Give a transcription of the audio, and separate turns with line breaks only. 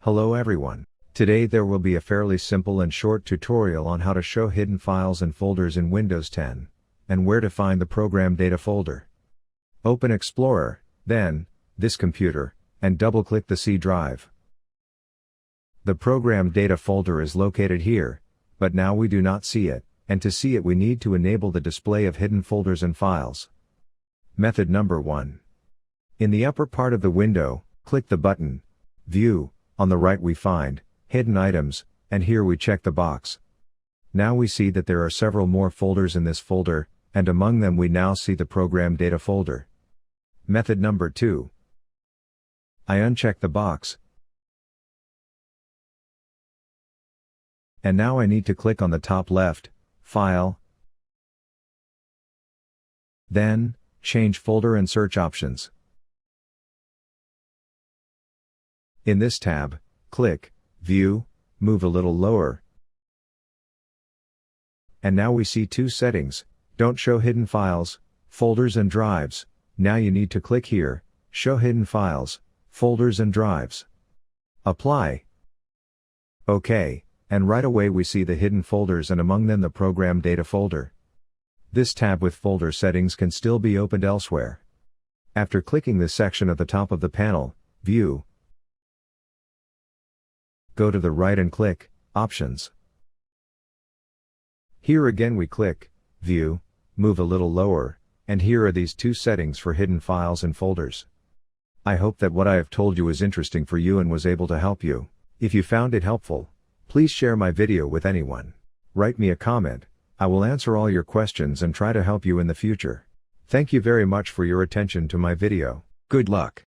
Hello everyone. Today there will be a fairly simple and short tutorial on how to show hidden files and folders in Windows 10, and where to find the program data folder. Open Explorer, then, this computer, and double-click the C drive. The program data folder is located here, but now we do not see it, and to see it we need to enable the display of hidden folders and files. Method number 1. In the upper part of the window, click the button, View. On the right we find, Hidden Items, and here we check the box. Now we see that there are several more folders in this folder, and among them we now see the program data folder. Method number 2. I uncheck the box. And now I need to click on the top left, File. Then, change folder and search options. In this tab, click View, move a little lower. And now we see two settings, Don't show hidden files, folders and drives. Now you need to click here, Show hidden files, folders and drives. Apply. OK, and right away we see the hidden folders and among them the program data folder. This tab with folder settings can still be opened elsewhere. After clicking this section at the top of the panel, View, go to the right and click Options. Here again we click View, move a little lower, and here are these two settings for hidden files and folders. I hope that what I have told you is interesting for you and was able to help you. If you found it helpful, please share my video with anyone. Write me a comment, I will answer all your questions and try to help you in the future. Thank you very much for your attention to my video. Good luck.